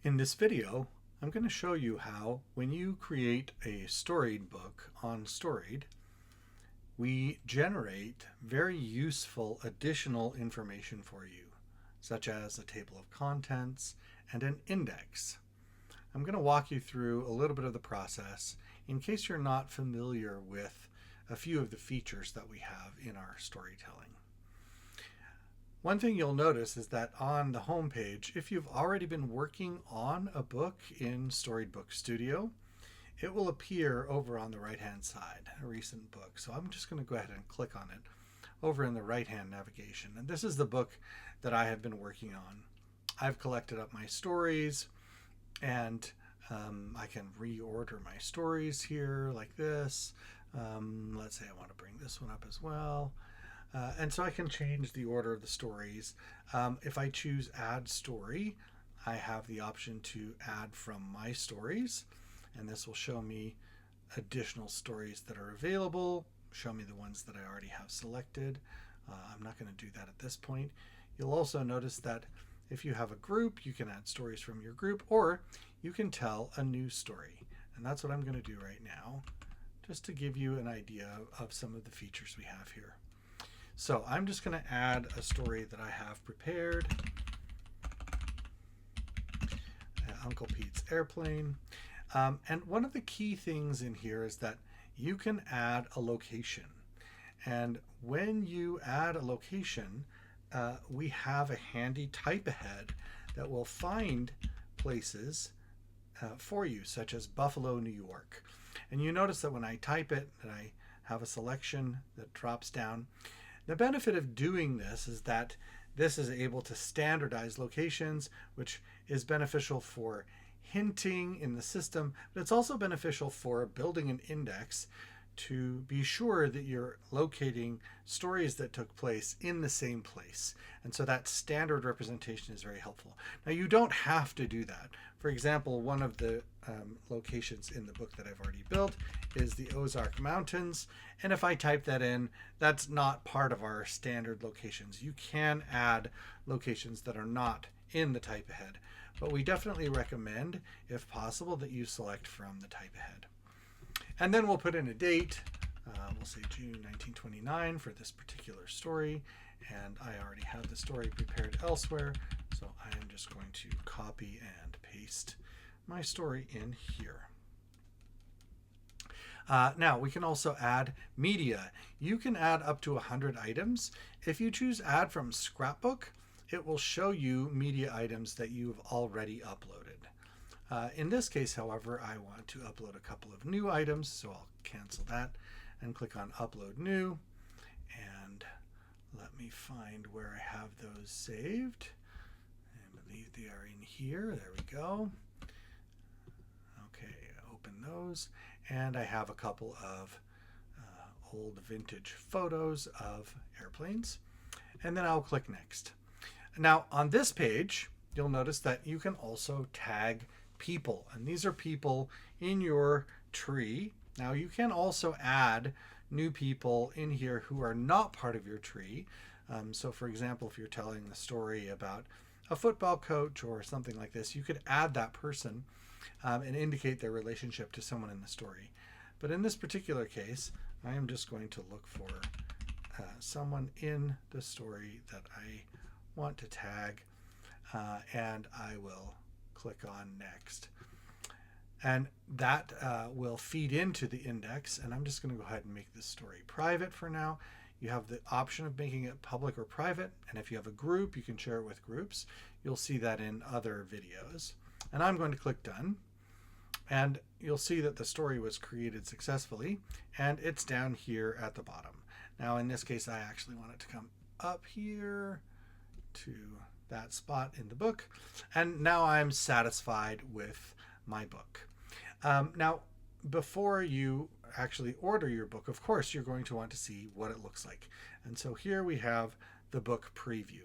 In this video, I'm going to show you how, when you create a storied book on Storied, we generate very useful additional information for you, such as a table of contents and an index. I'm going to walk you through a little bit of the process in case you're not familiar with a few of the features that we have in our storytelling. One thing you'll notice is that on the home page, if you've already been working on a book in StoriedBook Studio, it will appear over on the right-hand side, a recent book. So I'm just going to go ahead and click on it over in the right-hand navigation. And this is the book that I have been working on. I've collected up my stories, and I can reorder my stories here like this. Let's say I want to bring this one up as well. And so I can change the order of the stories. If I choose add story, I have the option to add from my stories, and this will show me additional stories that are available, show me the ones that I already have selected. I'm not going to do that at this point. You'll also notice that if you have a group, you can add stories from your group, or you can tell a new story. And that's what I'm going to do right now, just to give you an idea of some of the features we have here. So I'm just going to add a story that I have prepared. Uncle Pete's Airplane. And one of the key things in here is that you can add a location. And when you add a location, we have a handy type ahead that will find places for you, such as Buffalo, New York. And you notice that when I type it, that I have a selection that drops down. The benefit of doing this is that this is able to standardize locations, which is beneficial for hinting in the system, but it's also beneficial for building an index to be sure that you're locating stories that took place in the same place. And so that standard representation is very helpful. Now, you don't have to do that. For example, one of the locations in the book that I've already built is the Ozark Mountains. And if I type that in, that's not part of our standard locations. You can add locations that are not in the type ahead, but we definitely recommend, if possible, that you select from the type ahead. And then we'll put in a date. We'll say June 1929 for this particular story. And I already have the story prepared elsewhere, so I am just going to copy and paste my story in here. Now, we can also add media. You can add up to 100 items. If you choose add from scrapbook, it will show you media items that you've already uploaded. In this case, however, I want to upload a couple of new items, so I'll cancel that and click on Upload New. And let me find where I have those saved. I believe they are in here. There we go. Okay, open those. And I have a couple of old vintage photos of airplanes. And then I'll click Next. Now, on this page, you'll notice that you can also tag people, and these are people in your tree. Now, you can also add new people in here who are not part of your tree. So for example, if you're telling the story about a football coach or something like this, you could add that person and indicate their relationship to someone in the story. But in this particular case, I am just going to look for someone in the story that I want to tag, and I will click on Next. And that will feed into the index, and I'm just going to go ahead and make this story private for now. You have the option of making it public or private, and if you have a group, you can share it with groups. You'll see that in other videos. And I'm going to click Done, and you'll see that the story was created successfully, and it's down here at the bottom. Now, in this case, I actually want it to come up here to that spot in the book, and now I'm satisfied with my book. Now, before you actually order your book, of course, you're going to want to see what it looks like. And so here we have the book preview.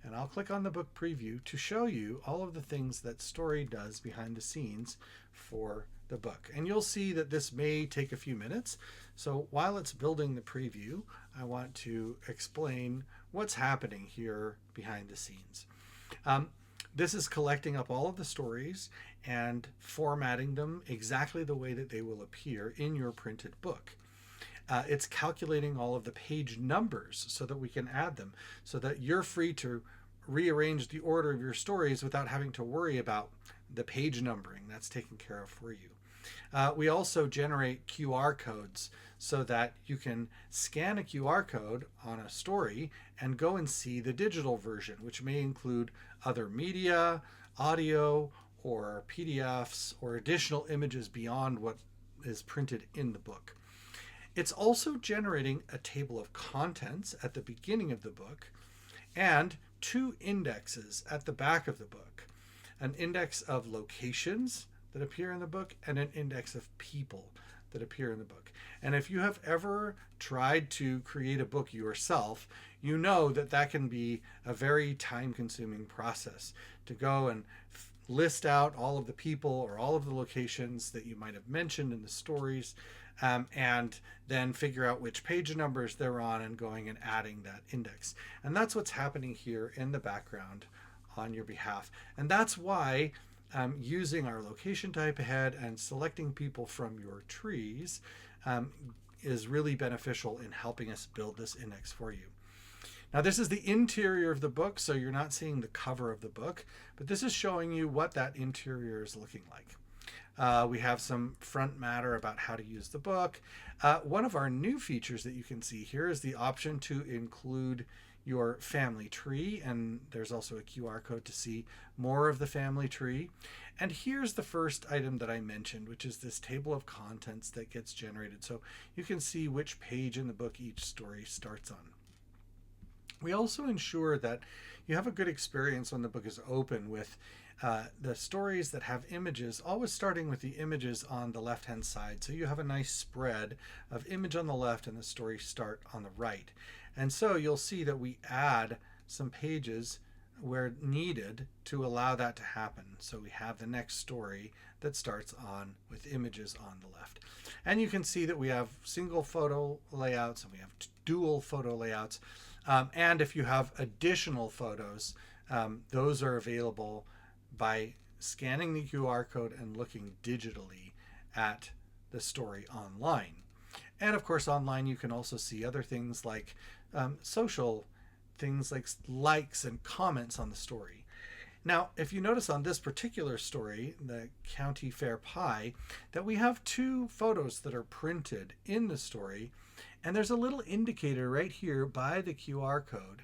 And I'll click on the book preview to show you all of the things that Storied does behind the scenes for the book. And you'll see that this may take a few minutes. So while it's building the preview, I want to explain what's happening here behind the scenes. This is collecting up all of the stories and formatting them exactly the way that they will appear in your printed book. It's calculating all of the page numbers so that we can add them, so that you're free to rearrange the order of your stories without having to worry about the page numbering. That's taken care of for you. We also generate QR codes so that you can scan a QR code on a story and go and see the digital version, which may include other media, audio, or PDFs, or additional images beyond what is printed in the book. It's also generating a table of contents at the beginning of the book and 2 indexes at the back of the book. An index of locations that appear in the book and an index of people that appear in the book. And if you have ever tried to create a book yourself, you know that that can be a very time-consuming process to go and list out all of the people or all of the locations that you might have mentioned in the stories, and then figure out which page numbers they're on and going and adding that index. And that's what's happening here in the background on your behalf. And that's why using our location type ahead and selecting people from your trees is really beneficial in helping us build this index for you. Now, this is the interior of the book, so you're not seeing the cover of the book, but this is showing you what that interior is looking like. We have some front matter about how to use the book. One of our new features that you can see here is the option to include your family tree, and there's also a QR code to see more of the family tree. And here's the first item that I mentioned, which is this table of contents that gets generated, so you can see which page in the book each story starts on. We also ensure that you have a good experience when the book is open with the stories that have images, always starting with the images on the left-hand side. So you have a nice spread of image on the left and the stories start on the right. And so you'll see that we add some pages where needed to allow that to happen. So we have the next story that starts on with images on the left. And you can see that we have single photo layouts and we have dual photo layouts. And if you have additional photos, those are available by scanning the QR code and looking digitally at the story online. And of course, online you can also see other things like social things like likes and comments on the story. Now, if you notice on this particular story, the County Fair Pie, that we have 2 photos that are printed in the story, and there's a little indicator right here by the QR code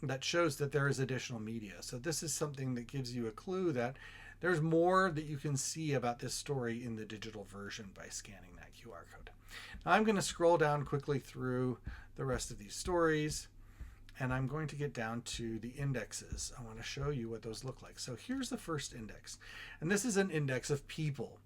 that shows that there is additional media. So this is something that gives you a clue that there's more that you can see about this story in the digital version by scanning that QR code. Now I'm going to scroll down quickly through the rest of these stories, and I'm going to get down to the indexes. I want to show you what those look like. So here's the first index, and this is an index of people.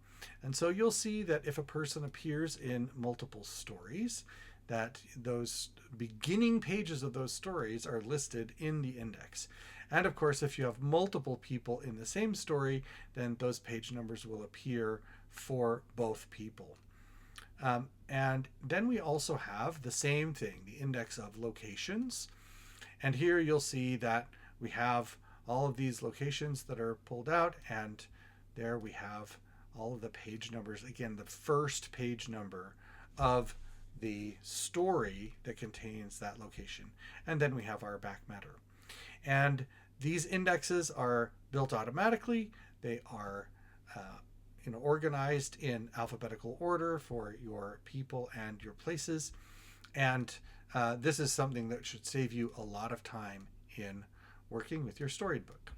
And so you'll see that if a person appears in multiple stories, that those beginning pages of those stories are listed in the index. And of course, if you have multiple people in the same story, then those page numbers will appear for both people. And then we also have the same thing, the index of locations. And here you'll see that we have all of these locations that are pulled out, and there we have all of the page numbers. Again, the first page number of the story that contains that location. And then we have our back matter. And these indexes are built automatically. They are organized in alphabetical order for your people and your places. And this is something that should save you a lot of time in working with your StoriedBook.